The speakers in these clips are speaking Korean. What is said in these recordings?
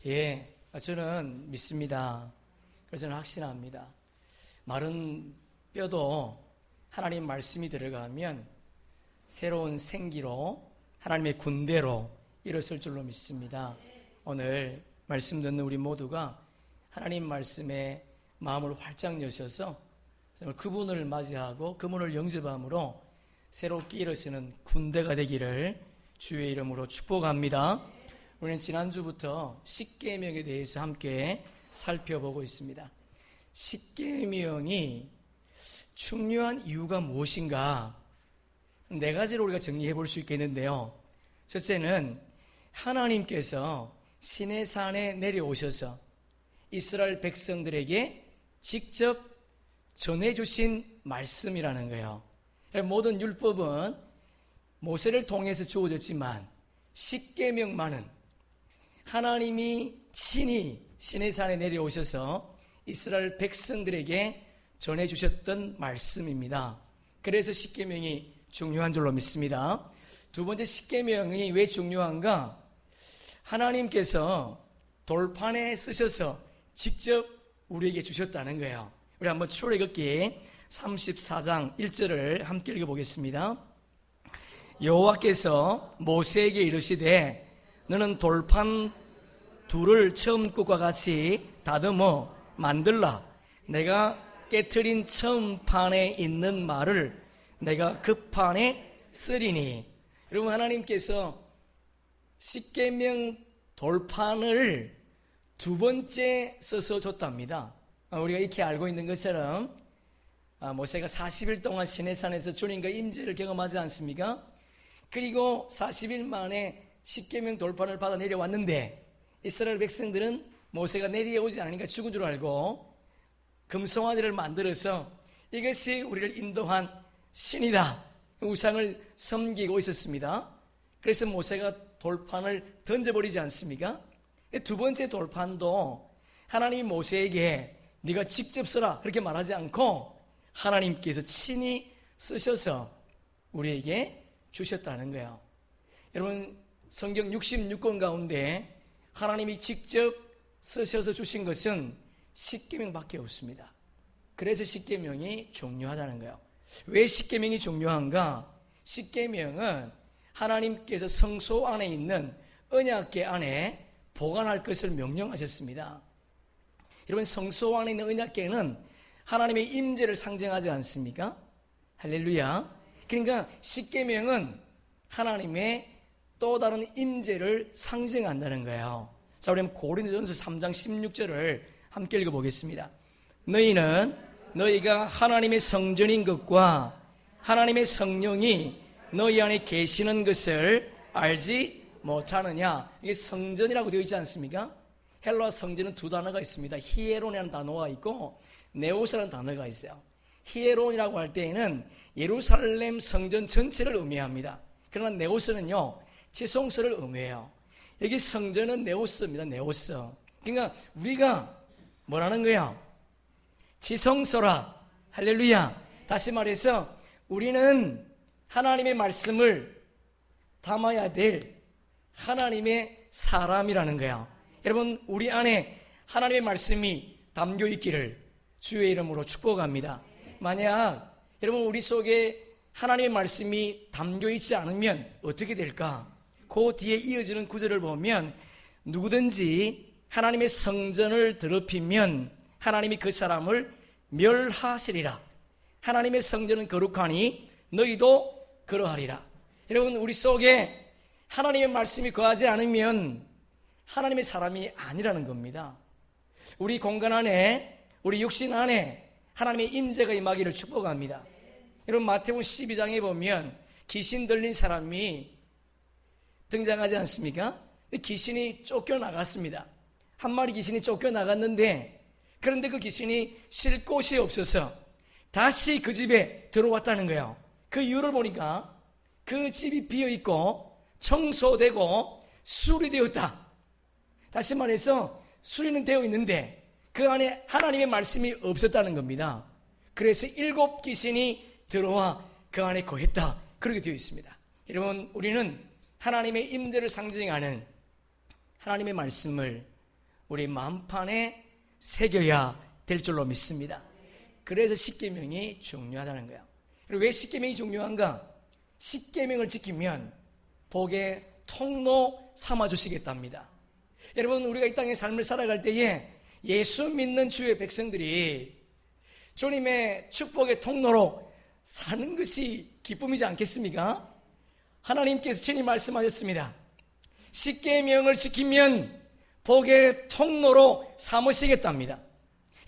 예, 저는 믿습니다. 그래서 저는 확신합니다. 마른 뼈도 하나님 말씀이 들어가면 새로운 생기로 하나님의 군대로 일어설 줄로 믿습니다. 오늘 말씀 듣는 우리 모두가 하나님 말씀에 마음을 활짝 여셔서 정말 그분을 맞이하고 그분을 영접함으로 새롭게 일어서는 군대가 되기를 주의 이름으로 축복합니다. 우리는 지난주부터 십계명에 대해서 함께 살펴보고 있습니다. 십계명이 중요한 이유가 무엇인가? 네 가지로 우리가 정리해 볼 수 있겠는데요. 첫째는 하나님께서 시내산에 내려오셔서 이스라엘 백성들에게 직접 전해주신 말씀이라는 거예요. 모든 율법은 모세를 통해서 주어졌지만 십계명만은 하나님이 친히 시내산에 내려오셔서 이스라엘 백성들에게 전해주셨던 말씀입니다. 그래서 십계명이 중요한 줄로 믿습니다. 두 번째, 십계명이 왜 중요한가? 하나님께서 돌판에 쓰셔서 직접 우리에게 주셨다는 거예요. 우리 한번 출애굽기 34장 1절을 함께 읽어보겠습니다. 여호와께서 모세에게 이르시되 너는 돌판 둘을 처음 것과 같이 다듬어 만들라. 내가 깨트린 처음 판에 있는 말을 내가 그 판에 쓰리니. 여러분, 하나님께서 십계명 돌판을 두 번째 써서 줬답니다. 우리가 이렇게 알고 있는 것처럼 모세가 40일 동안 시내산에서 주님과 임재를 경험하지 않습니까? 그리고 40일 만에 십계명 돌판을 받아 내려왔는데 이스라엘 백성들은 모세가 내려오지 않으니까 죽은 줄 알고 금송아지를 만들어서 이것이 우리를 인도한 신이다, 우상을 섬기고 있었습니다. 그래서 모세가 돌판을 던져버리지 않습니까? 두 번째 돌판도 하나님이 모세에게 네가 직접 써라 그렇게 말하지 않고 하나님께서 친히 쓰셔서 우리에게 주셨다는 거예요. 여러분, 성경 66권 가운데 하나님이 직접 쓰셔서 주신 것은 십계명밖에 없습니다. 그래서 십계명이 중요하다는 거예요. 왜 십계명이 중요한가? 십계명은 하나님께서 성소 안에 있는 언약궤 안에 보관할 것을 명령하셨습니다. 여러분, 성소 안에 있는 언약궤는 하나님의 임재를 상징하지 않습니까? 할렐루야. 그러니까 십계명은 하나님의 또 다른 임재를 상징한다는 거예요. 자, 우리 고린도전서 3장 16절을 함께 읽어보겠습니다. 너희는 너희가 하나님의 성전인 것과 하나님의 성령이 너희 안에 계시는 것을 알지 못하느냐. 이게 성전이라고 되어 있지 않습니까? 헬라 성전은 두 단어가 있습니다. 히에론이라는 단어가 있고 네오스라는 단어가 있어요. 히에론이라고 할 때에는 예루살렘 성전 전체를 의미합니다. 그러나 네오스는요, 지성소를 의미해요. 여기 성전은 네오스입니다. 네오스. 그러니까 우리가 뭐라는 거야? 지성소라. 할렐루야. 다시 말해서 우리는 하나님의 말씀을 담아야 될 하나님의 사람이라는 거야. 여러분, 우리 안에 하나님의 말씀이 담겨 있기를 주의 이름으로 축복합니다. 만약 여러분 우리 속에 하나님의 말씀이 담겨 있지 않으면 어떻게 될까? 그 뒤에 이어지는 구절을 보면 누구든지 하나님의 성전을 더럽히면 하나님이 그 사람을 멸하시리라. 하나님의 성전은 거룩하니 너희도 그러하리라. 여러분, 우리 속에 하나님의 말씀이 거하지 않으면 하나님의 사람이 아니라는 겁니다. 우리 공간 안에, 우리 육신 안에 하나님의 임재가 임하기를 축복합니다. 여러분, 마태복음 12장에 보면 귀신 들린 사람이 등장하지 않습니까? 귀신이 쫓겨나갔습니다. 한 마리 귀신이 쫓겨나갔는데, 그런데 그 귀신이 쉴 곳이 없어서 다시 그 집에 들어왔다는 거예요. 그 이유를 보니까 그 집이 비어있고 청소되고 수리되었다. 다시 말해서 수리는 되어 있는데 그 안에 하나님의 말씀이 없었다는 겁니다. 그래서 7 귀신이 들어와 그 안에 거했다. 그렇게 되어 있습니다. 여러분, 우리는 하나님의 임재를 상징하는 하나님의 말씀을 우리 마음판에 새겨야 될 줄로 믿습니다. 그래서 십계명이 중요하다는 거예요. 그리고 왜 십계명이 중요한가? 십계명을 지키면 복의 통로 삼아주시겠답니다. 여러분, 우리가 이 땅의 삶을 살아갈 때에 예수 믿는 주의 백성들이 주님의 축복의 통로로 사는 것이 기쁨이지 않겠습니까? 하나님께서 친히 말씀하셨습니다. 십계명을 지키면 복의 통로로 삼으시겠답니다.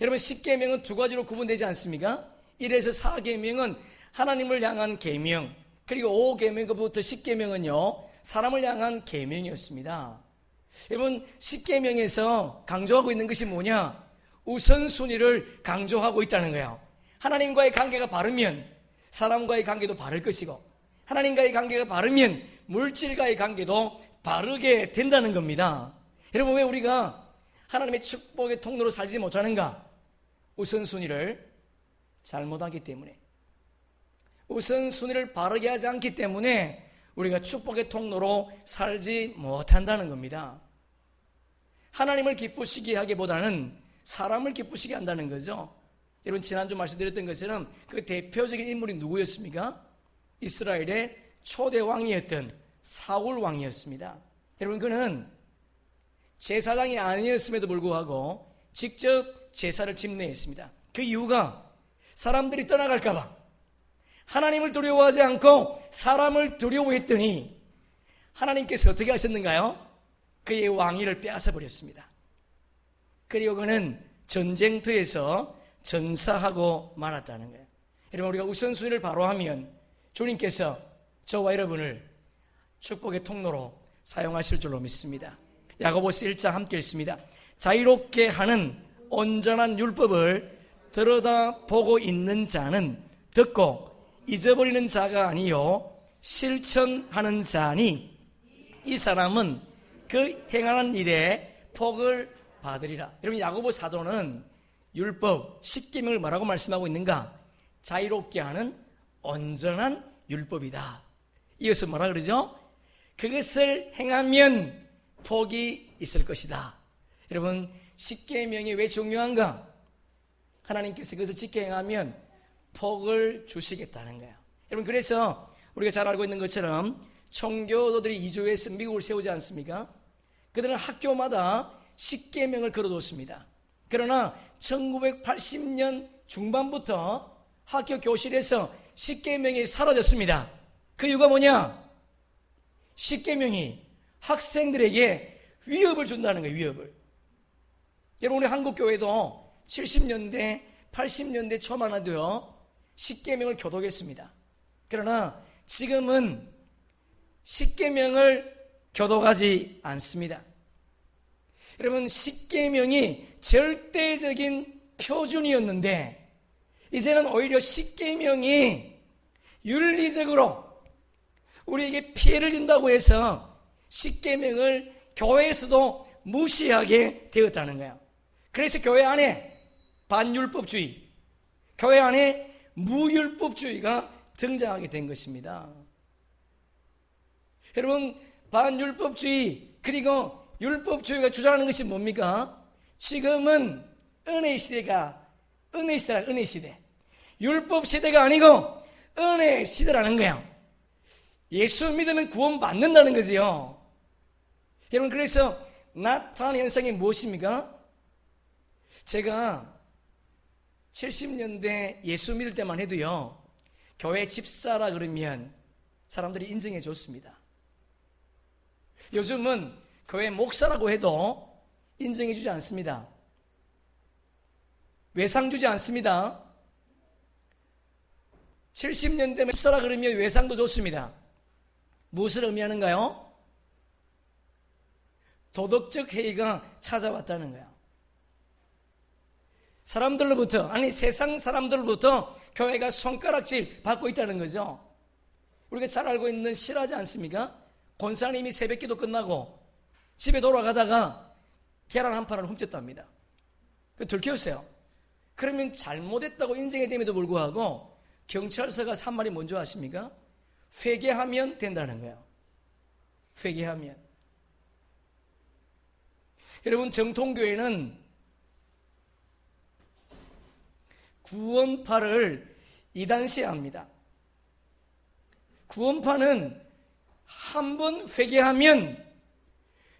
여러분, 십계명은 두 가지로 구분되지 않습니까? 1에서 4계명은 하나님을 향한 계명, 그리고 5계명부터 10계명은요 사람을 향한 계명이었습니다. 여러분, 십계명에서 강조하고 있는 것이 뭐냐? 우선순위를 강조하고 있다는 거예요. 하나님과의 관계가 바르면 사람과의 관계도 바를 것이고, 하나님과의 관계가 바르면 물질과의 관계도 바르게 된다는 겁니다. 여러분, 왜 우리가 하나님의 축복의 통로로 살지 못하는가? 우선순위를 잘못하기 때문에, 우선순위를 바르게 하지 않기 때문에 우리가 축복의 통로로 살지 못한다는 겁니다. 하나님을 기쁘시게 하기보다는 사람을 기쁘시게 한다는 거죠. 여러분, 지난주 말씀드렸던 것처럼 그 대표적인 인물이 누구였습니까? 이스라엘의 초대 왕이었던 사울 왕이었습니다. 여러분, 그는 제사장이 아니었음에도 불구하고 직접 제사를 집례했습니다. 그 이유가 사람들이 떠나갈까봐, 하나님을 두려워하지 않고 사람을 두려워했더니 하나님께서 어떻게 하셨는가요? 그의 왕위를 빼앗아 버렸습니다. 그리고 그는 전쟁터에서 전사하고 말았다는 거예요. 여러분, 우리가 우선순위를 바로 하면 주님께서 저와 여러분을 축복의 통로로 사용하실 줄로 믿습니다. 야고보서 1장 함께 읽습니다. 자유롭게 하는 온전한 율법을 들여다보고 있는 자는 듣고 잊어버리는 자가 아니요 실천하는 자니 이 사람은 그 행하는 일에 복을 받으리라. 여러분, 야고보 사도는 율법, 십계명을 뭐라고 말씀하고 있는가? 자유롭게 하는 온전한 율법이다. 이것은 뭐라 그러죠? 그것을 행하면 복이 있을 것이다. 여러분, 십계명이 왜 중요한가? 하나님께서 그것을 지켜 행하면 복을 주시겠다는 거예요. 여러분, 그래서 우리가 잘 알고 있는 것처럼 청교도들이 이주해서 미국을 세우지 않습니까? 그들은 학교마다 십계명을 걸어뒀습니다. 그러나 1980년 중반부터 학교 교실에서 십계명이 사라졌습니다. 그 이유가 뭐냐? 십계명이 학생들에게 위협을 준다는 거예요. 위협을. 여러분, 우리 한국교회도 70년대 80년대 초만 해도요 십계명을 교독했습니다. 그러나 지금은 십계명을 교독하지 않습니다. 여러분, 십계명이 절대적인 표준이었는데 이제는 오히려 십계명이 윤리적으로 우리에게 피해를 준다고 해서 십계명을 교회에서도 무시하게 되었다는 거예요. 그래서 교회 안에 반율법주의, 교회 안에 무율법주의가 등장하게 된 것입니다. 여러분, 반율법주의 그리고 율법주의가 주장하는 것이 뭡니까? 지금은 은혜 시대가 은혜 시대, 율법 시대가 아니고 은혜 시대라는 거예요. 예수 믿으면 구원 받는다는 거지요. 여러분, 그래서 나타나는 현상이 무엇입니까? 제가 70년대 예수 믿을 때만 해도요 교회 집사라 그러면 사람들이 인정해 줬습니다. 요즘은 교회 목사라고 해도 인정해 주지 않습니다. 외상 주지 않습니다. 70년대 집사라 그러면 외상도 줬습니다. 무엇을 의미하는가요? 도덕적 해이가 찾아왔다는 거예요. 사람들로부터, 아니 세상 사람들로부터 교회가 손가락질 받고 있다는 거죠. 우리가 잘 알고 있는 실화지 않습니까? 권사님이 새벽기도 끝나고 집에 돌아가다가 계란 한 판을 훔쳤답니다. 들켰어요. 그러면 잘못했다고 인정이 됨에도 불구하고 경찰서가 한 말이 뭔지 아십니까? 회개하면 된다는 거예요. 회개하면. 여러분, 정통교회는 구원파를 이단시합니다. 구원파는 한 번 회개하면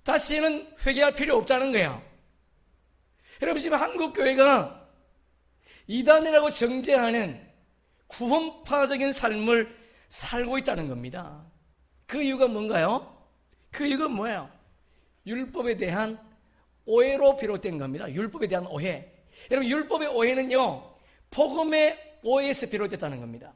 다시는 회개할 필요 없다는 거예요. 여러분, 지금 한국교회가 이단이라고 정죄하는 구원파적인 삶을 살고 있다는 겁니다. 그 이유가 뭔가요? 그 이유가 뭐예요? 율법에 대한 오해로 비롯된 겁니다. 율법에 대한 오해. 여러분, 율법의 오해는요, 복음의 오해에서 비롯됐다는 겁니다.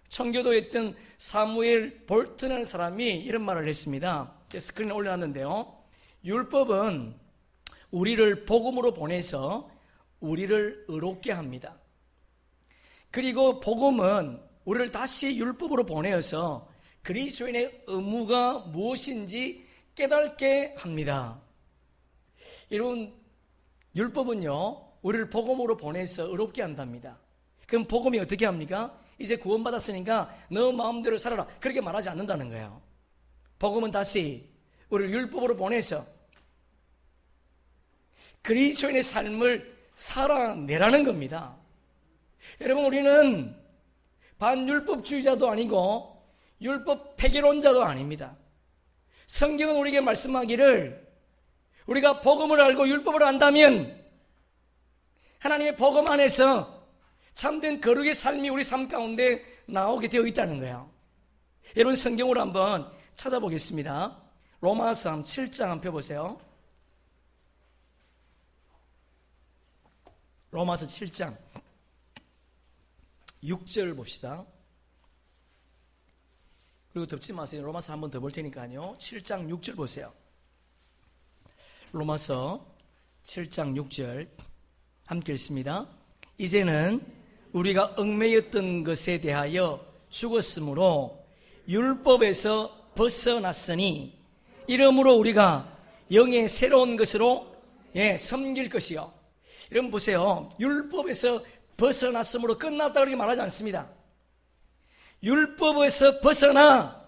청교도였던 사무엘 볼튼이라는 사람이 이런 말을 했습니다. 스크린에 올려놨는데요, 율법은 우리를 복음으로 보내서 우리를 의롭게 합니다. 그리고 복음은 우리를 다시 율법으로 보내어서 그리스도인의 의무가 무엇인지 깨닫게 합니다. 여러분, 율법은요, 우리를 복음으로 보내서 의롭게 한답니다. 그럼 복음이 어떻게 합니까? 이제 구원받았으니까 너 마음대로 살아라, 그렇게 말하지 않는다는 거예요. 복음은 다시 우리를 율법으로 보내서 그리스도인의 삶을 살아내라는 겁니다. 여러분, 우리는 반율법주의자도 아니고 율법 폐기론자도 아닙니다. 성경은 우리에게 말씀하기를 우리가 복음을 알고 율법을 안다면 하나님의 복음 안에서 참된 거룩의 삶이 우리 삶 가운데 나오게 되어 있다는 거예요. 여러분, 성경으로 한번 찾아보겠습니다. 로마서 7장 한번 펴보세요. 로마서 7장 6절 봅시다. 그리고 덮지 마세요. 로마서 한번 더 볼 테니까요. 7장 6절 보세요. 로마서 7장 6절 함께 읽습니다. 이제는 우리가 얽매였던 것에 대하여 죽었으므로 율법에서 벗어났으니 이러므로 우리가 영의 새로운 것으로 섬길 것이요. 여러분 보세요. 율법에서 벗어났으므로 끝났다 그렇게 말하지 않습니다. 율법에서 벗어나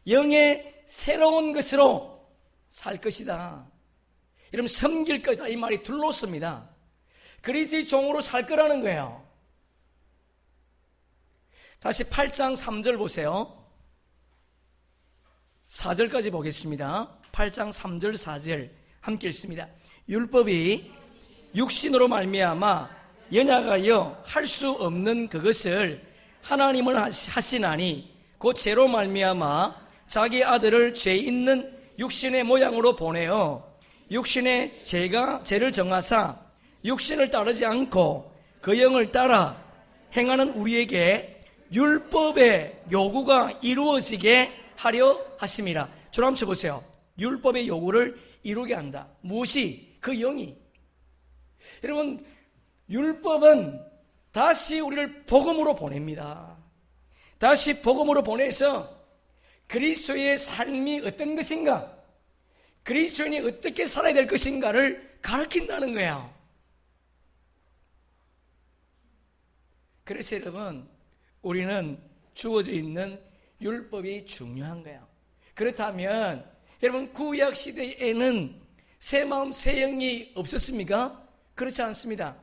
영의 새로운 것으로 살 것이다. 여러분, 섬길 것이다, 이 말이 둘로섭니다. 그리스도의 종으로 살 거라는 거예요. 다시 8장 3절 보세요. 4절까지 보겠습니다. 8장 3절 4절 함께 읽습니다. 율법이 육신으로 말미암아 연약하여 할 수 없는 그것을 하나님은 하시나니 곧 죄로 말미암아 자기 아들을 죄 있는 육신의 모양으로 보내어 육신의 죄를 정하사 육신을 따르지 않고 그 영을 따라 행하는 우리에게 율법의 요구가 이루어지게 하려 하심이라. 줄 한번 쳐보세요. 율법의 요구를 이루게 한다. 무엇이? 그 영이. 여러분, 율법은 다시 우리를 복음으로 보냅니다. 다시 복음으로 보내서 그리스도의 삶이 어떤 것인가, 그리스도인이 어떻게 살아야 될 것인가를 가르친다는 거예요. 그래서 여러분, 우리는 주어져 있는 율법이 중요한 거예요. 그렇다면 여러분, 구약 시대에는 새 마음 새 영이 없었습니까? 그렇지 않습니다.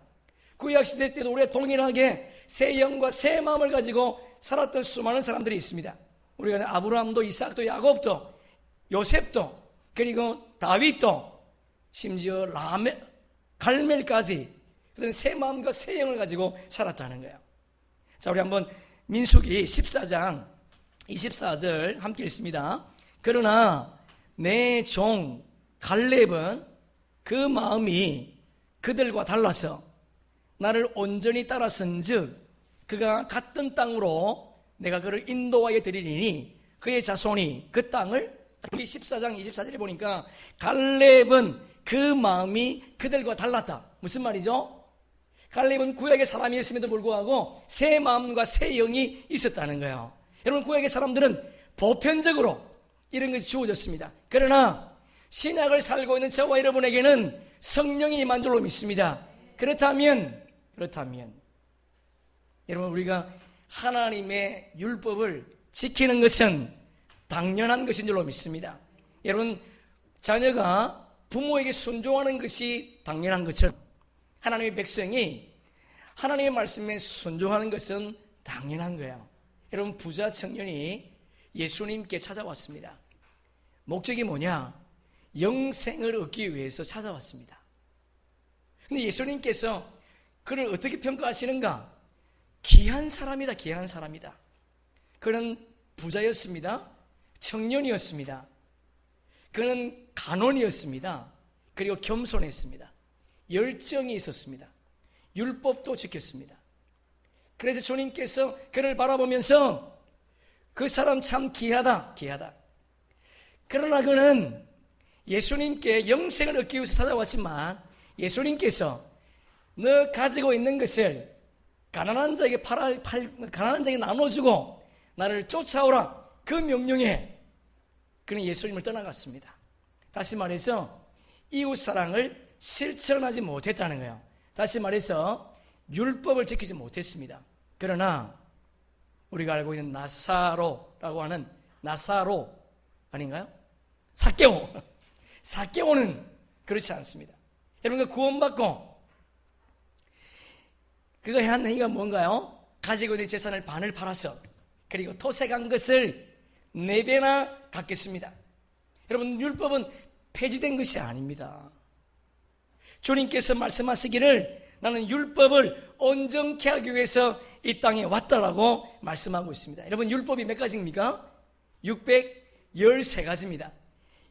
구약 시대 때도 우리가 동일하게 새 영과 새 마음을 가지고 살았던 수많은 사람들이 있습니다. 우리가 아브라함도 이삭도 야곱도 요셉도 그리고 다윗도 심지어 갈멜까지 그들은 새 마음과 새 영을 가지고 살았다는 거예요. 자, 우리 한번 민수기 14장 24절 함께 읽습니다. 그러나 내 종 갈렙은 그 마음이 그들과 달라서 나를 온전히 따라선즉 그가 갔던 땅으로 내가 그를 인도하여 드리리니 그의 자손이 그 땅을, 14장 24절에 보니까 갈렙은 그 마음이 그들과 달랐다. 무슨 말이죠? 갈렙은 구약의 사람이었음에도 불구하고 새 마음과 새 영이 있었다는 거예요. 여러분, 구약의 사람들은 보편적으로 이런 것이 주어졌습니다. 그러나 신약을 살고 있는 저와 여러분에게는 성령이 임한 줄로 믿습니다. 그렇다면 여러분, 우리가 하나님의 율법을 지키는 것은 당연한 것인 줄로 믿습니다. 여러분, 자녀가 부모에게 순종하는 것이 당연한 것처럼 하나님의 백성이 하나님의 말씀에 순종하는 것은 당연한 거예요. 여러분, 부자 청년이 예수님께 찾아왔습니다. 목적이 뭐냐? 영생을 얻기 위해서 찾아왔습니다. 근데 예수님께서 그를 어떻게 평가하시는가? 귀한 사람이다, 귀한 사람이다. 그는 부자였습니다. 청년이었습니다. 그는 간원이었습니다. 그리고 겸손했습니다. 열정이 있었습니다. 율법도 지켰습니다. 그래서 주님께서 그를 바라보면서 그 사람 참 귀하다, 귀하다. 그러나 그는 예수님께 영생을 얻기 위해서 찾아왔지만 예수님께서 너 가지고 있는 것을 가난한 자에게 가난한 자에게 나눠주고 나를 쫓아오라, 그 명령에 그는 예수님을 떠나갔습니다. 다시 말해서 이웃사랑을 실천하지 못했다는 거예요. 다시 말해서 율법을 지키지 못했습니다. 그러나 우리가 알고 있는 나사로라고 하는 나사로 아닌가요? 삭개오는 그렇지 않습니다. 여러분, 그 구원받고 그가 한 행위가 뭔가요? 가지고 있는 재산을 반을 팔아서 그리고 토색한 것을 4배나 갚겠습니다. 여러분, 율법은 폐지된 것이 아닙니다. 주님께서 말씀하시기를 나는 율법을 온전케 하기 위해서 이 땅에 왔다라고 말씀하고 있습니다. 여러분, 율법이 몇 가지입니까? 613가지입니다.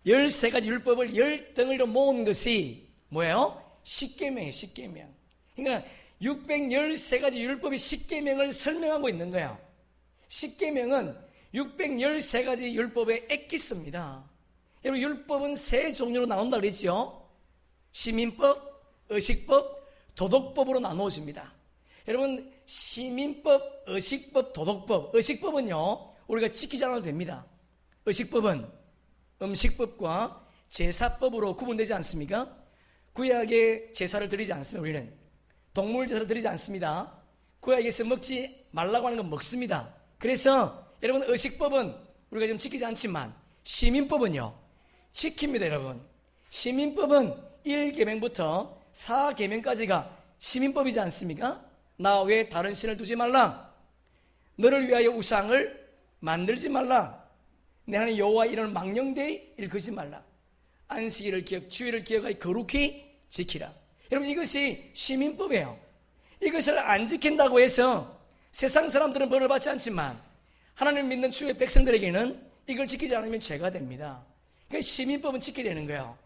13가지 율법을 10덩어리로 모은 것이 뭐예요? 십계명이에요, 십계명. 그러니까 613가지 율법이 십계명을 설명하고 있는 거예요. 십계명은 613가지 율법의 엑기스입니다. 여러분, 율법은 3종류로 나온다 그랬죠? 시민법, 의식법, 도덕법으로 나누어집니다. 여러분, 시민법, 의식법, 도덕법. 의식법은요, 우리가 지키지 않아도 됩니다. 의식법은 음식법과 제사법으로 구분되지 않습니까? 구약에 제사를 드리지 않습니다. 우리는 동물 제사를 드리지 않습니다. 구약에서 먹지 말라고 하는 건 먹습니다. 그래서 여러분, 의식법은 우리가 좀 지키지 않지만 시민법은요, 지킵니다. 여러분, 시민법은 1계명부터 4계명까지가 시민법이지 않습니까? 나 외에 다른 신을 두지 말라, 너를 위하여 우상을 만들지 말라, 내 하나님 여호와 이름을 망령되이 일컫지 말라, 안식일을 주일을 기억하여 거룩히 지키라. 여러분, 이것이 시민법이에요. 이것을 안 지킨다고 해서 세상 사람들은 벌을 받지 않지만 하나님을 믿는 주의 백성들에게는 이걸 지키지 않으면 죄가 됩니다. 그러니까 시민법은 지켜야 되는 거예요.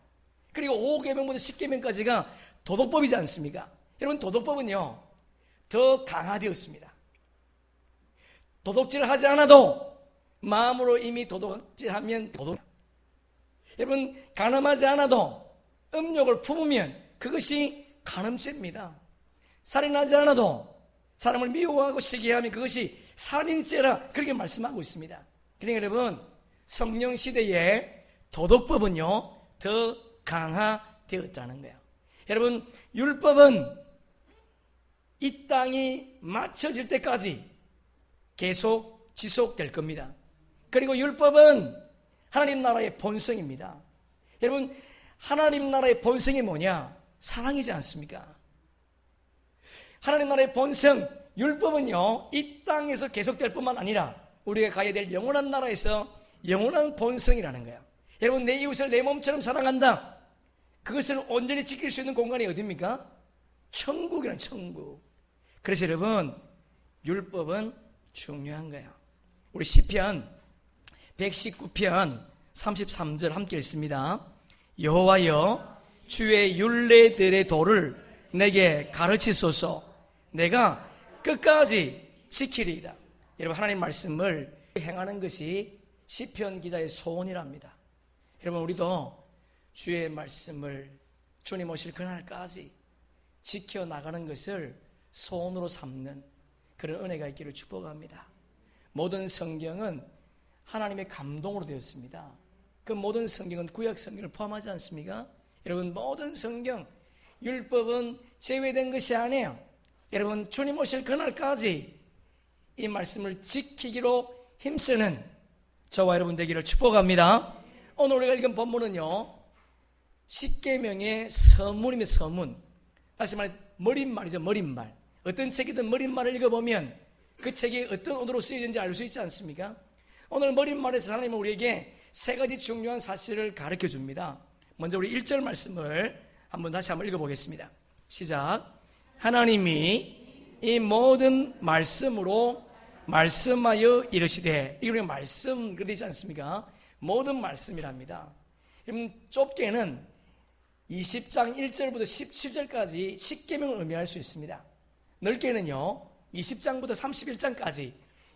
그리고 5계명부터 10계명까지가 도덕법이지 않습니까? 여러분, 도덕법은요, 더 강화되었습니다. 도덕질을 하지 않아도 마음으로 이미 도덕질하면 여러분, 간음하지 않아도 음욕을 품으면 그것이 간음죄입니다. 살인하지 않아도 사람을 미워하고 시기하면 그것이 살인죄라, 그렇게 말씀하고 있습니다. 그러니까 여러분, 성령 시대에 도덕법은요, 더 강화되었다는 거예요. 여러분, 율법은 이 땅이 맞춰질 때까지 계속 지속될 겁니다. 그리고 율법은 하나님 나라의 본성입니다. 여러분, 하나님 나라의 본성이 뭐냐? 사랑이지 않습니까? 하나님 나라의 본성, 율법은요, 이 땅에서 계속될 뿐만 아니라 우리가 가야 될 영원한 나라에서 영원한 본성이라는 거예요. 여러분, 내 이웃을 내 몸처럼 사랑한다. 그것을 온전히 지킬 수 있는 공간이 어디입니까? 천국이라는, 천국. 그래서 여러분, 율법은 중요한 거예요. 우리 시편 119편 33절 함께 읽습니다. 여호와여, 주의 율례들의 도를 내게 가르치소서. 내가 끝까지 지키리이다. 여러분, 하나님 말씀을 행하는 것이 시편 기자의 소원이랍니다. 여러분, 우리도 주의 말씀을 주님 오실 그날까지 지켜나가는 것을 소원으로 삼는 그런 은혜가 있기를 축복합니다. 모든 성경은 하나님의 감동으로 되었습니다. 그 모든 성경은 구약 성경을 포함하지 않습니까? 여러분, 모든 성경, 율법은 제외된 것이 아니에요. 여러분, 주님 오실 그날까지 이 말씀을 지키기로 힘쓰는 저와 여러분 되기를 축복합니다. 오늘 우리가 읽은 본문은요, 십계명의 서문이면 서문. 다시 말해 머릿말이죠. 머릿말. 어떤 책이든 머릿말을 읽어보면 그 책이 어떤 언어로 쓰여졌는지 알 수 있지 않습니까? 오늘 머릿말에서 하나님은 우리에게 세 가지 중요한 사실을 가르쳐 줍니다. 먼저 우리 1절 말씀을 다시 한번 읽어보겠습니다. 시작. 하나님이 이 모든 말씀으로 말씀하여 이르시되, 이게 우리가 말씀 그러지 않습니까? 모든 말씀이랍니다. 그럼 좁게는 20장 1절부터 17절까지 십계명을 의미할 수 있습니다. 넓게는요 20장부터 31장까지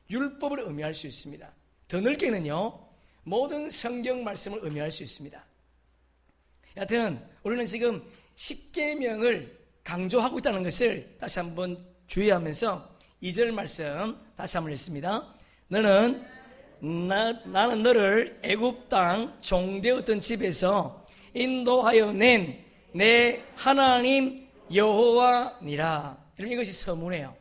율법을 의미할 수 있습니다. 더 넓게는요 모든 성경 말씀을 의미할 수 있습니다. 여하튼 우리는 지금 십계명을 강조하고 있다는 것을 다시 한번 주의하면서 2절 말씀 다시 한번 읽습니다. 나는 너를 애굽 땅 종되었던 집에서 인도하여 낸 내 하나님 여호와니라. 여러분, 이것이 서문이에요.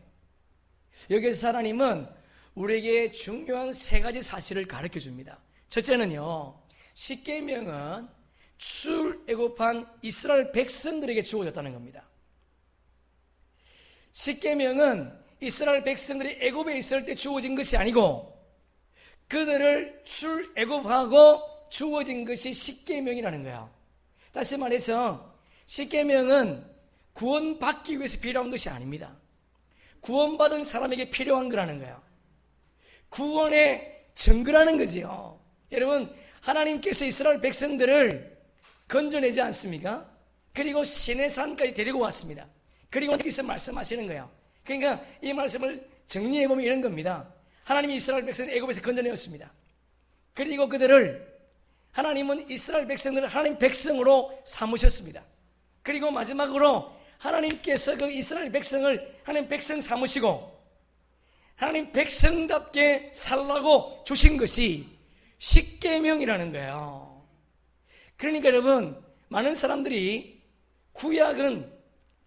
여기서 하나님은 우리에게 중요한 세 가지 사실을 가르쳐 줍니다. 첫째는요, 십계명은 출애굽한 이스라엘 백성들에게 주어졌다는 겁니다. 십계명은 이스라엘 백성들이 애굽에 있을 때 주어진 것이 아니고 그들을 출애굽하고 주어진 것이 십계명이라는 거야. 다시 말해서 십계명은 구원받기 위해서 필요한 것이 아닙니다. 구원받은 사람에게 필요한 거라는 거야. 구원의 증거라는 거지요. 여러분, 하나님께서 이스라엘 백성들을 건져내지 않습니까? 그리고 시내산까지 데리고 왔습니다. 그리고 여기서 말씀하시는 거예요. 그러니까 이 말씀을 정리해보면 이런 겁니다. 하나님이 이스라엘 백성을 애굽에서 건져내었습니다. 그리고 그들을 하나님은 이스라엘 백성들을 하나님 백성으로 삼으셨습니다. 그리고 마지막으로 하나님께서 그 이스라엘 백성을 하나님 백성 삼으시고 하나님 백성답게 살라고 주신 것이 십계명이라는 거예요. 그러니까 여러분, 많은 사람들이 구약은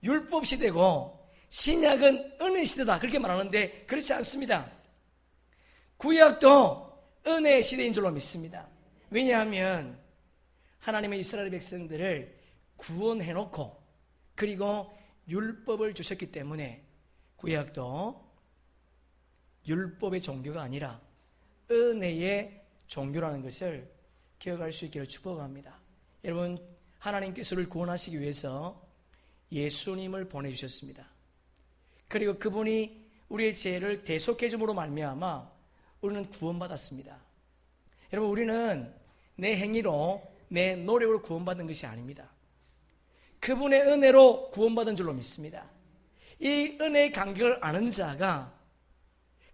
율법 시대고 신약은 은혜 시대다 그렇게 말하는데 그렇지 않습니다. 구약도 은혜의 시대인 줄로 믿습니다. 왜냐하면 하나님의 이스라엘 백성들을 구원해놓고 그리고 율법을 주셨기 때문에 구약도 율법의 종교가 아니라 은혜의 종교라는 것을 기억할 수 있기를 축복합니다. 여러분, 하나님께서 우리를 구원하시기 위해서 예수님을 보내주셨습니다. 그리고 그분이 우리의 죄를 대속해 줌으로 말미암아 우리는 구원받았습니다. 여러분, 우리는 내 행위로 내 노력으로 구원받은 것이 아닙니다. 그분의 은혜로 구원받은 줄로 믿습니다. 이 은혜의 간격을 아는 자가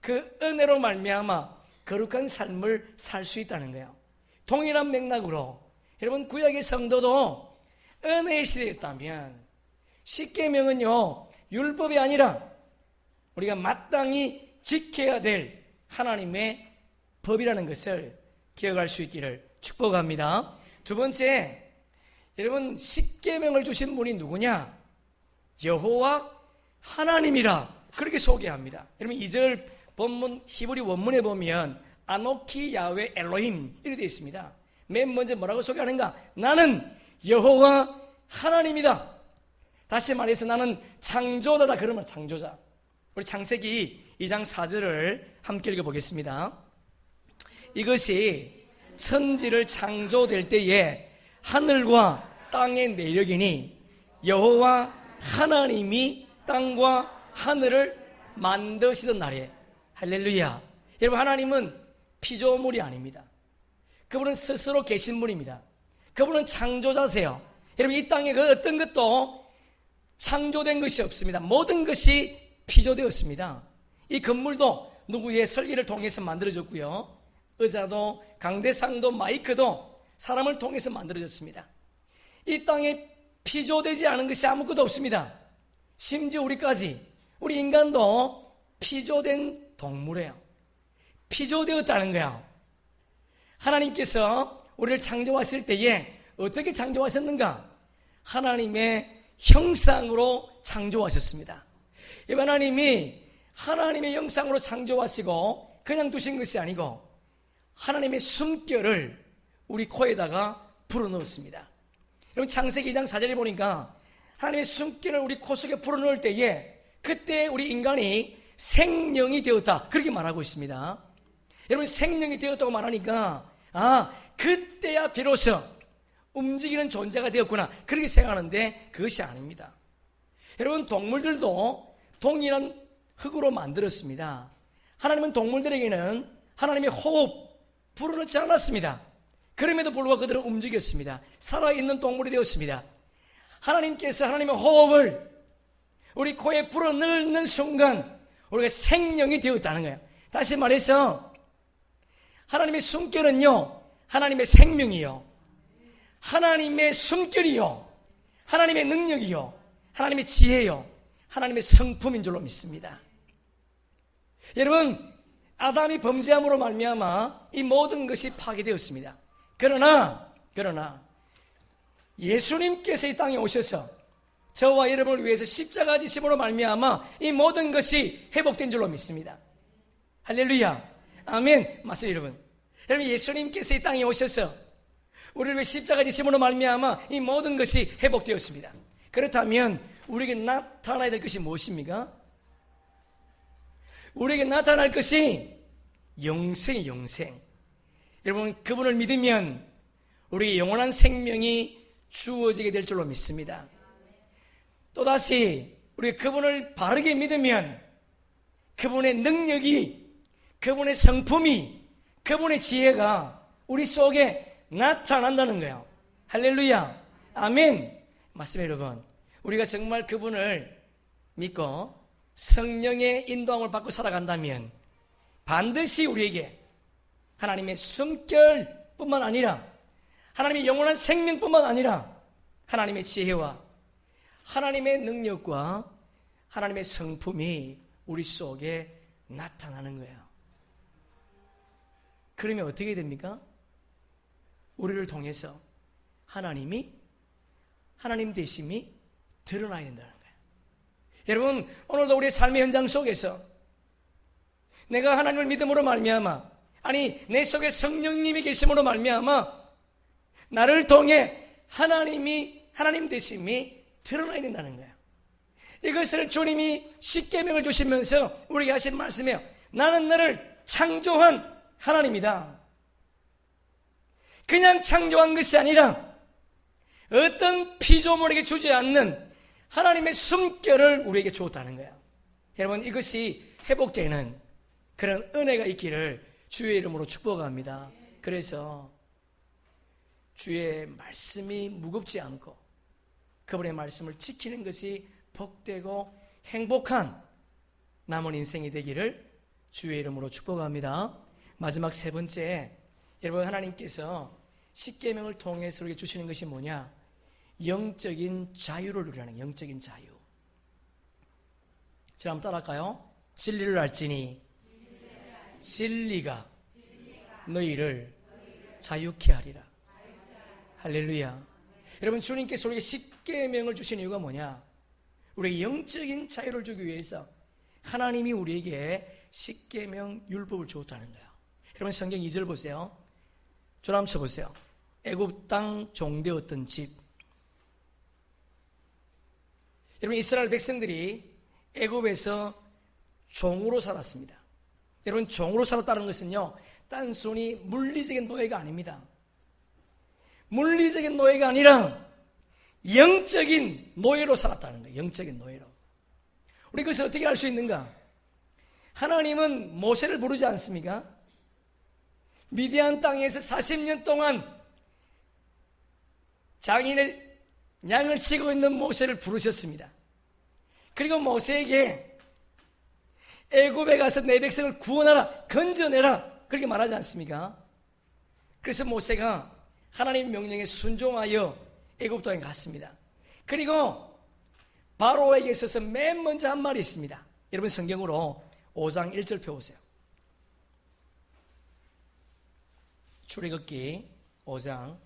그 은혜로 말미암아 거룩한 삶을 살 수 있다는 거예요. 동일한 맥락으로 여러분, 구약의 성도도 은혜의 시대였다면 십계명은요 율법이 아니라 우리가 마땅히 지켜야 될 하나님의 법이라는 것을 기억할 수 있기를 축복합니다. 두 번째, 여러분, 십계명을 주신 분이 누구냐? 여호와 하나님이라 그렇게 소개합니다. 여러분, 2절 본문 히브리 원문에 보면 아노키 야훼 엘로힘 이렇게 되어 있습니다. 맨 먼저 뭐라고 소개하는가? 나는 여호와 하나님이다. 다시 말해서 나는 창조자다. 그러면 창조자. 우리 창세기 2장 4절을 함께 읽어보겠습니다. 이것이 천지를 창조될 때에 하늘과 땅의 내력이니 여호와 하나님이 땅과 하늘을 만드시던 날에. 할렐루야. 여러분, 하나님은 피조물이 아닙니다. 그분은 스스로 계신 분입니다. 그분은 창조자세요. 여러분, 이 땅에 그 어떤 것도 창조된 것이 없습니다. 모든 것이 피조되었습니다. 이 건물도 누구의 설계를 통해서 만들어졌고요, 의자도 강대상도 마이크도 사람을 통해서 만들어졌습니다. 이 땅에 피조되지 않은 것이 아무것도 없습니다. 심지어 우리까지, 우리 인간도 피조된 동물이에요. 피조되었다는 거야. 하나님께서 우리를 창조하실 때에 어떻게 창조하셨는가? 하나님의 형상으로 창조하셨습니다. 이 하나님이 하나님의 형상으로 창조하시고 그냥 두신 것이 아니고 하나님의 숨결을 우리 코에다가 불어넣었습니다. 여러분 창세기 2장 4절에 보니까 하나님의 숨결을 우리 코 속에 불어넣을 때에 그때 우리 인간이 생명이 되었다, 그렇게 말하고 있습니다. 여러분 생명이 되었다고 말하니까 그때야 비로소 움직이는 존재가 되었구나, 그렇게 생각하는데 그것이 아닙니다. 여러분 동물들도 동일한 흙으로 만들었습니다. 하나님은 동물들에게는 하나님의 호흡 불어넣지 않았습니다. 그럼에도 불구하고 그들은 움직였습니다. 살아있는 동물이 되었습니다. 하나님께서 하나님의 호흡을 우리 코에 불어넣는 순간 우리가 생명이 되었다는 거예요. 다시 말해서 하나님의 숨결은요, 하나님의 생명이요, 하나님의 숨결이요, 하나님의 능력이요, 하나님의 지혜요, 하나님의 성품인 줄로 믿습니다. 여러분 아담이 범죄함으로 말미암아 이 모든 것이 파괴되었습니다. 그러나 예수님께서 이 땅에 오셔서 저와 여러분을 위해서 십자가 지심으로 말미암아 이 모든 것이 회복된 줄로 믿습니다. 할렐루야, 아멘. 맞습니다. 여러분 예수님께서 이 땅에 오셔서 우리를 위해 십자가 지심으로 말미암아 이 모든 것이 회복되었습니다. 그렇다면 우리에게 나타나야 될 것이 무엇입니까? 우리에게 나타날 것이 영생이 영생. 여러분 그분을 믿으면 우리에게 영원한 생명이 주어지게 될 줄로 믿습니다. 또다시 우리가 그분을 바르게 믿으면 그분의 능력이, 그분의 성품이, 그분의 지혜가 우리 속에 나타난다는 거예요. 할렐루야, 아멘. 맞습니다. 여러분 우리가 정말 그분을 믿고 성령의 인도함을 받고 살아간다면 반드시 우리에게 하나님의 숨결뿐만 아니라 하나님의 영원한 생명뿐만 아니라 하나님의 지혜와 하나님의 능력과 하나님의 성품이 우리 속에 나타나는 거예요. 그러면 어떻게 됩니까? 우리를 통해서 하나님 되심이 드러나야 된다는 거예요. 여러분 오늘도 우리의 삶의 현장 속에서 내가 하나님을 믿음으로 말미암아, 아니 내 속에 성령님이 계심으로 말미암아 나를 통해 하나님 되심이 드러나야 된다는 거예요. 이것을 주님이 십계명을 주시면서 우리에게 하신 말씀이에요. 나는 너를 창조한 하나님이다. 그냥 창조한 것이 아니라 어떤 피조물에게 주지 않는 하나님의 숨결을 우리에게 주었다는 거예요. 여러분 이것이 회복되는 그런 은혜가 있기를 주의 이름으로 축복합니다. 그래서 주의 말씀이 무겁지 않고 그분의 말씀을 지키는 것이 복되고 행복한 남은 인생이 되기를 주의 이름으로 축복합니다. 마지막 세 번째, 여러분 하나님께서 십계명을 통해서 우리에게 주시는 것이 뭐냐? 영적인 자유를 누리는 영적인 자유. 자, 한번 따라할까요? 진리를 알지니 진리가 너희를 자유케 하리라. 할렐루야. 여러분 주님께서 우리에게 십계명을 주신 이유가 뭐냐? 우리에게 영적인 자유를 주기 위해서 하나님이 우리에게 십계명 율법을 주었다는 거예요. 여러분 성경 2절 보세요. 줄 한번 쳐보세요. 애굽 땅 종되었던 집. 여러분 이스라엘 백성들이 애굽에서 종으로 살았습니다. 여러분 종으로 살았다는 것은요 단순히 물리적인 노예가 아닙니다. 물리적인 노예가 아니라 영적인 노예로 살았다는 거예요. 영적인 노예로. 우리 그것을 어떻게 알 수 있는가? 하나님은 모세를 부르지 않습니까? 미디안 땅에서 40년 동안 장인의 양을 치고 있는 모세를 부르셨습니다. 그리고 모세에게 애굽에 가서 내 백성을 구원하라, 건져내라, 그렇게 말하지 않습니까? 그래서 모세가 하나님 명령에 순종하여 애굽 땅에 갔습니다. 그리고 바로에게 있어서 맨 먼저 한 말이 있습니다. 여러분 성경으로 5장 1절 펴보세요. 출애굽기 5장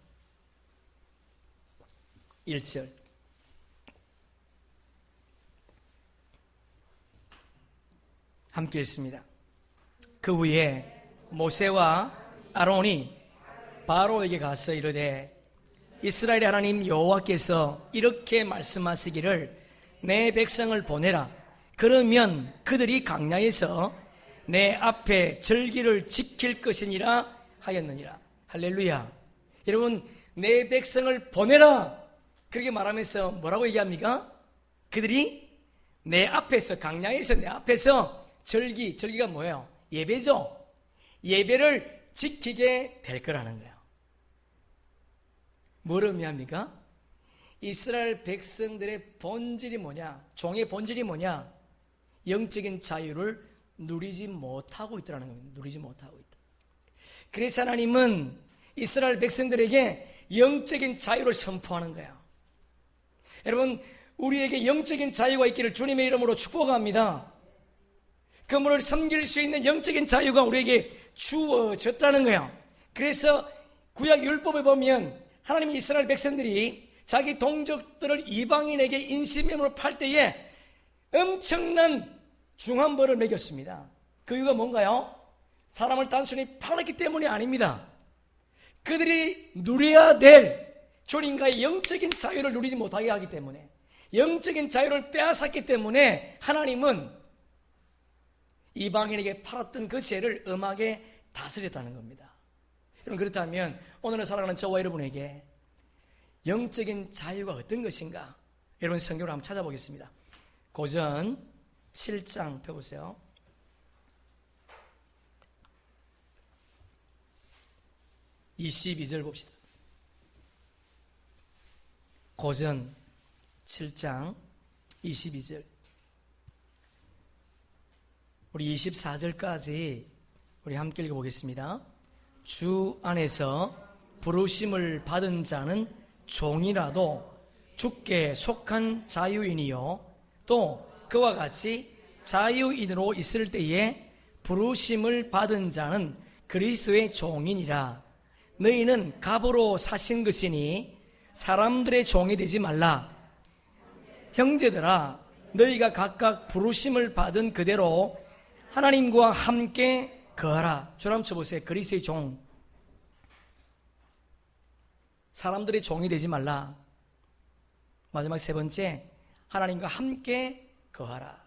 1절. 함께 읽습니다. 그 후에 모세와 아론이 바로에게 가서 이르되 이스라엘의 하나님 여호와께서 이렇게 말씀하시기를 내 백성을 보내라. 그러면 그들이 광야에서 내 앞에 절기를 지킬 것이니라 하였느니라. 할렐루야. 여러분, 내 백성을 보내라 그렇게 말하면서 뭐라고 얘기합니까? 그들이 내 앞에서, 광야에서 내 앞에서 절기가 뭐예요? 예배죠. 예배를 지키게 될 거라는 거예요. 뭘 의미합니까? 이스라엘 백성들의 본질이 뭐냐? 종의 본질이 뭐냐? 영적인 자유를 누리지 못하고 있다는 겁니다. 누리지 못하고 있다. 그래서 하나님은 이스라엘 백성들에게 영적인 자유를 선포하는 거예요. 여러분, 우리에게 영적인 자유가 있기를 주님의 이름으로 축복합니다. 그분을 섬길 수 있는 영적인 자유가 우리에게 주어졌다는 거예요. 그래서 구약 율법에 보면 하나님이 이스라엘 백성들이 자기 동족들을 이방인에게 인신매매로 팔 때에 엄청난 중한벌을 매겼습니다. 그 이유가 뭔가요? 사람을 단순히 팔았기 때문이 아닙니다. 그들이 누려야 될 주님과의 영적인 자유를 누리지 못하게 하기 때문에, 영적인 자유를 빼앗았기 때문에 하나님은 이방인에게 팔았던 그 죄를 엄하게 다스렸다는 겁니다. 여러분, 그렇다면 오늘은 살아가는 저와 여러분에게 영적인 자유가 어떤 것인가? 여러분, 성경을 한번 찾아보겠습니다. 고전 7장 펴보세요. (22절) 봅시다. 고전 7장 22절. 우리 24절까지 우리 함께 읽어보겠습니다. 주 안에서 부르심을 받은 자는 종이라도 주께 속한 자유인이요 또 그와 같이 자유인으로 있을 때에 부르심을 받은 자는 그리스도의 종이니라. 너희는 갑으로 사신 것이니 사람들의 종이 되지 말라. 형제들아, 너희가 각각 부르심을 받은 그대로 하나님과 함께 거하라. 줄 한번 쳐보세요. 그리스도의 종. 사람들의 종이 되지 말라. 마지막 세 번째, 하나님과 함께 거하라.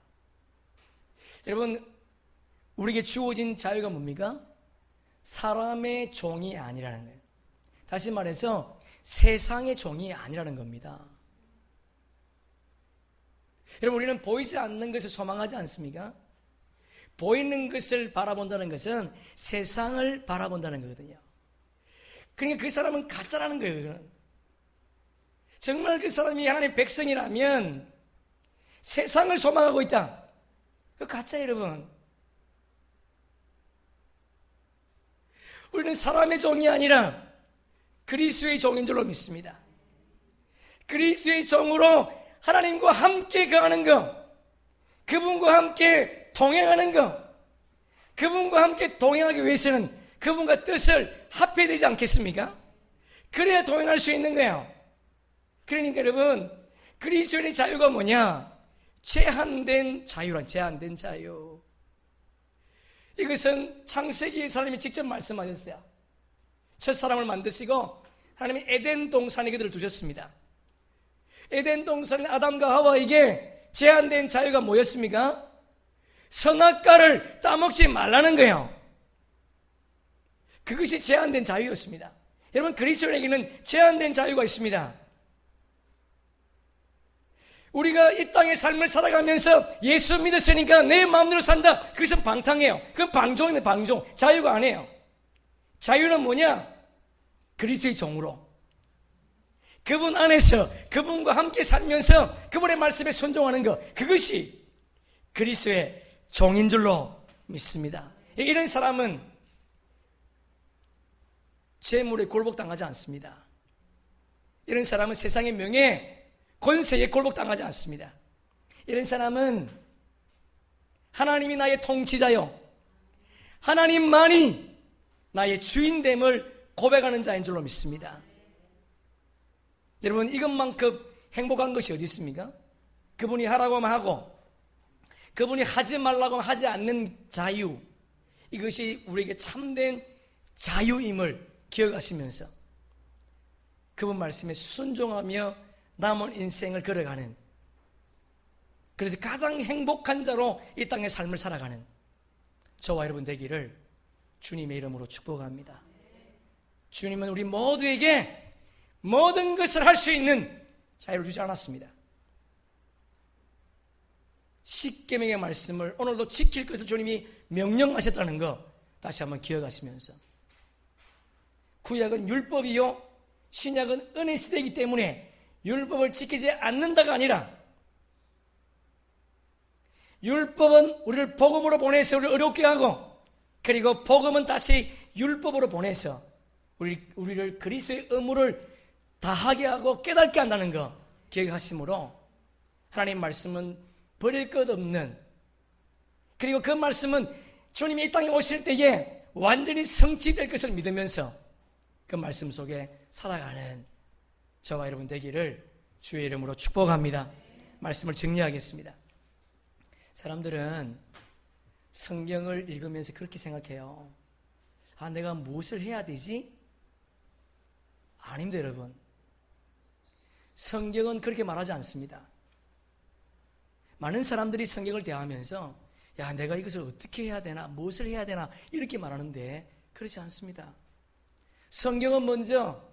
여러분, 우리에게 주어진 자유가 뭡니까? 사람의 종이 아니라는 거예요. 다시 말해서 세상의 종이 아니라는 겁니다. 여러분, 우리는 보이지 않는 것을 소망하지 않습니까? 보이는 것을 바라본다는 것은 세상을 바라본다는 거거든요. 그러니까 그 사람은 가짜라는 거예요. 정말 그 사람이 하나님의 백성이라면 세상을 소망하고 있다. 그 가짜예요, 여러분. 우리는 사람의 종이 아니라 그리스도의 종인 줄로 믿습니다. 그리스도의 종으로 하나님과 함께 거하는 것, 그분과 함께 동행하는 것, 그분과 함께 동행하기 위해서는 그분과 뜻을 합해야 되지 않겠습니까? 그래야 동행할 수 있는 거예요. 그러니까 여러분, 그리스도의 자유가 뭐냐? 제한된 자유란, 제한된 자유. 이것은 창세기의 하나님이 직접 말씀하셨어요. 첫사람을 만드시고 하나님이 에덴 동산에 그들을 두셨습니다. 에덴 동산에 아담과 하와에게 제한된 자유가 뭐였습니까? 선악과를 따먹지 말라는 거예요. 그것이 제한된 자유였습니다. 여러분, 그리스도인에게는 제한된 자유가 있습니다. 우리가 이 땅의 삶을 살아가면서 예수 믿었으니까 내 마음대로 산다. 그것은 방탕해요. 그건 방종이네, 방종. 자유가 아니에요. 자유는 뭐냐? 그리스도의 종으로 그분 안에서 그분과 함께 살면서 그분의 말씀에 순종하는 것, 그것이 그리스도의 종인 줄로 믿습니다. 이런 사람은 재물에 굴복당하지 않습니다. 이런 사람은 세상의 명예, 권세에 굴복당하지 않습니다. 이런 사람은 하나님이 나의 통치자요, 하나님만이 나의 주인됨을 고백하는 자인 줄로 믿습니다. 여러분, 이것만큼 행복한 것이 어디 있습니까? 그분이 하라고 하면 하고 그분이 하지 말라고 하면 하지 않는 자유, 이것이 우리에게 참된 자유임을 기억하시면서 그분 말씀에 순종하며 남은 인생을 걸어가는, 그래서 가장 행복한 자로 이 땅의 삶을 살아가는 저와 여러분 되기를 주님의 이름으로 축복합니다. 주님은 우리 모두에게 모든 것을 할 수 있는 자유를 주지 않았습니다. 십계명의 말씀을 오늘도 지킬 것을 주님이 명령하셨다는 거 다시 한번 기억하시면서, 구약은 율법이요 신약은 은혜 시대이기 때문에 율법을 지키지 않는다가 아니라, 율법은 우리를 복음으로 보내서 우리를 어렵게 하고, 그리고 복음은 다시 율법으로 보내서 우리를 그리스도의 의무를 다하게 하고 깨닫게 한다는 거 기억하시므로, 하나님 말씀은 버릴 것 없는, 그리고 그 말씀은 주님이 이 땅에 오실 때에 완전히 성취될 것을 믿으면서 그 말씀 속에 살아가는 저와 여러분 되기를 주의 이름으로 축복합니다. 말씀을 정리하겠습니다. 사람들은 성경을 읽으면서 그렇게 생각해요. 아, 내가 무엇을 해야 되지? 아닙니다, 여러분. 성경은 그렇게 말하지 않습니다. 많은 사람들이 성경을 대하면서 야, 내가 이것을 어떻게 해야 되나, 무엇을 해야 되나 이렇게 말하는데 그렇지 않습니다. 성경은 먼저,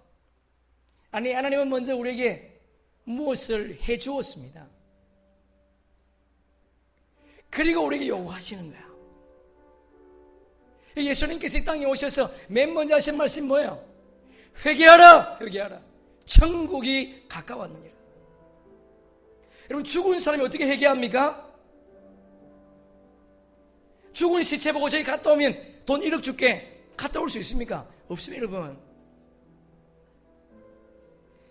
하나님은 먼저 우리에게 무엇을 해 주었습니다. 그리고 우리에게 요구하시는 거야. 예수님께서 이 땅에 오셔서 맨 먼저 하신 말씀이 뭐예요? 회개하라, 회개하라. 천국이 가까웠느니라. 여러분, 죽은 사람이 어떻게 회개합니까? 죽은 시체 보고 저기 갔다 오면 돈 1억 줄게, 갔다 올 수 있습니까? 없습니다, 여러분.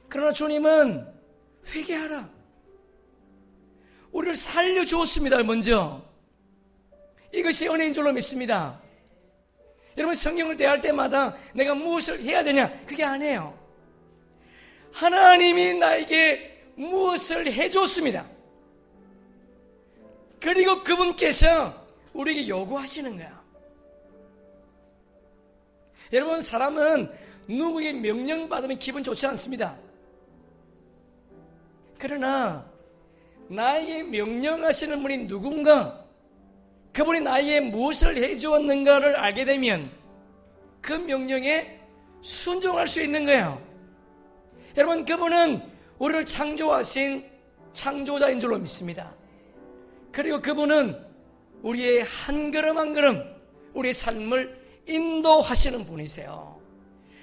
그러나 주님은 회개하라, 우리를 살려주었습니다. 먼저 이것이 은혜인 줄로 믿습니다. 여러분, 성경을 대할 때마다 내가 무엇을 해야 되냐, 그게 아니에요. 하나님이 나에게 무엇을 해줬습니다. 그리고 그분께서 우리에게 요구하시는 거야. 여러분, 사람은 누구에게 명령받으면 기분 좋지 않습니다. 그러나 나에게 명령하시는 분이 누군가, 그분이 나에게 무엇을 해주었는가를 알게 되면 그 명령에 순종할 수 있는 거예요. 여러분, 그분은 우리를 창조하신 창조자인 줄로 믿습니다. 그리고 그분은 우리의 한 걸음 한 걸음 우리의 삶을 인도하시는 분이세요.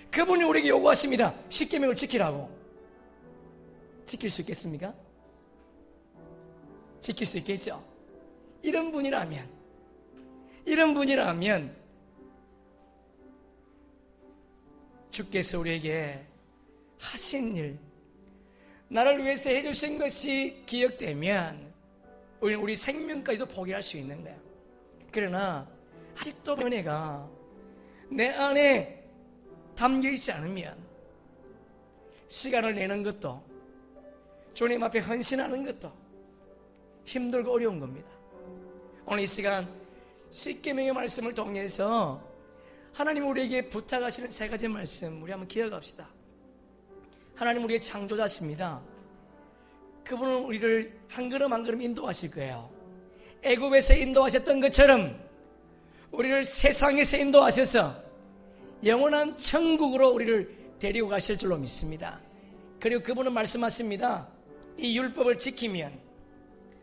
그분이 우리에게 요구하십니다. 십계명을 지키라고. 지킬 수 있겠습니까? 지킬 수 있겠죠? 이런 분이라면 주께서 우리에게 하신 일, 나를 위해서 해주신 것이 기억되면 우리 생명까지도 포기할 수 있는 거야. 그러나 아직도 은혜가 내 안에 담겨있지 않으면 시간을 내는 것도, 주님 앞에 헌신하는 것도 힘들고 어려운 겁니다. 오늘 이 시간 십계명의 말씀을 통해서 하나님 우리에게 부탁하시는 세 가지 말씀 우리 한번 기억합시다. 하나님 우리의 창조자십니다. 그분은 우리를 한 걸음 한 걸음 인도하실 거예요. 애굽에서 인도하셨던 것처럼 우리를 세상에서 인도하셔서 영원한 천국으로 우리를 데리고 가실 줄로 믿습니다. 그리고 그분은 말씀하십니다. 이 율법을 지키면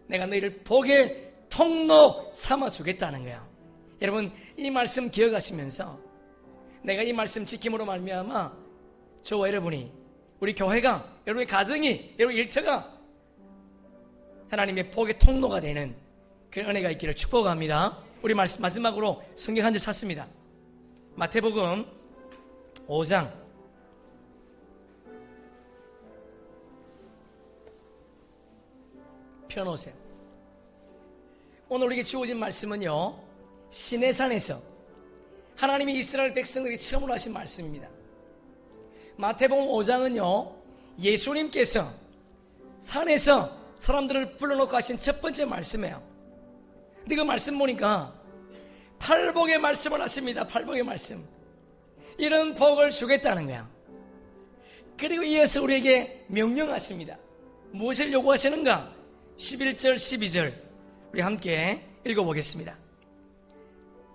내가 너희를 복의 통로 삼아 주겠다는 거예요. 여러분, 이 말씀 기억하시면서 내가 이 말씀 지킴으로 말미암아 저와 여러분이, 우리 교회가, 여러분의 가정이, 여러분 일터가 하나님의 복의 통로가 되는 그런 은혜가 있기를 축복합니다. 우리 마지막으로 성경 한 절 찾습니다. 마태복음 5장 펴놓으세요. 오늘 우리에게 주어진 말씀은요, 시내산에서 하나님이 이스라엘 백성들이 처음으로 하신 말씀입니다. 마태복음 5장은요, 예수님께서 산에서 사람들을 불러놓고 하신 첫 번째 말씀이에요. 근데 그 말씀 보니까 팔복의 말씀을 하십니다. 팔복의 말씀. 이런 복을 주겠다는 거야. 그리고 이어서 우리에게 명령하십니다. 무엇을 요구하시는가? 11절 12절 우리 함께 읽어보겠습니다.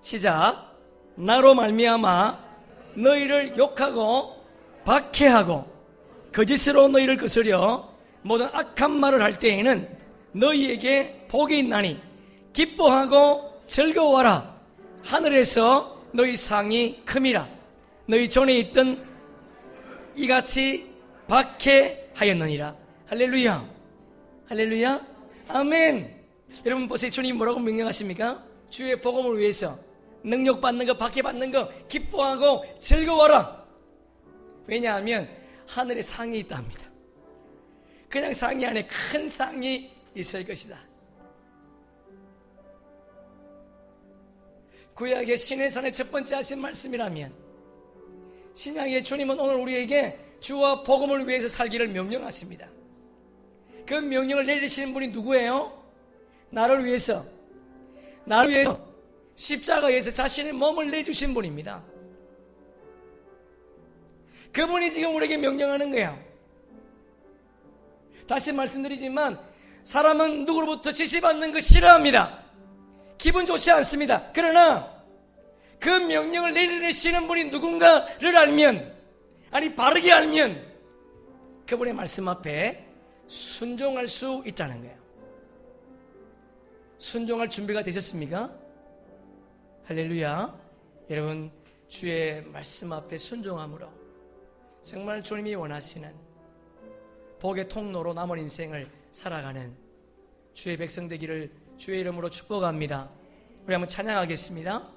시작. 나로 말미암아 너희를 욕하고 박해하고 거짓으로 너희를 거스려 모든 악한 말을 할 때에는 너희에게 복이 있나니 기뻐하고 즐거워하라. 하늘에서 너희 상이 큼이라. 너희 전에 있던 이같이 박해하였느니라. 할렐루야, 할렐루야, 아멘. 여러분 보세요. 주님 뭐라고 명령하십니까? 주의 복음을 위해서 능력받는 거, 박해받는 거 기뻐하고 즐거워라. 왜냐하면 하늘에 상이 있다 합니다. 그냥 상이 안에 큰 상이 있을 것이다. 구약의 신의 산의 첫 번째 하신 말씀이라면, 신약의 주님은 오늘 우리에게 주와 복음을 위해서 살기를 명령하십니다. 그 명령을 내리시는 분이 누구예요? 나를 위해서 십자가에서 자신의 몸을 내주신 분입니다. 그분이 지금 우리에게 명령하는 거예요. 다시 말씀드리지만 사람은 누구로부터 지시받는 거 싫어합니다. 기분 좋지 않습니다. 그러나 그 명령을 내리시는 분이 누군가를 알면, 아니 바르게 알면 그분의 말씀 앞에 순종할 수 있다는 거예요. 순종할 준비가 되셨습니까? 할렐루야. 여러분, 주의 말씀 앞에 순종함으로 정말 주님이 원하시는 복의 통로로 남은 인생을 살아가는 주의 백성 되기를 주의 이름으로 축복합니다. 우리 한번 찬양하겠습니다.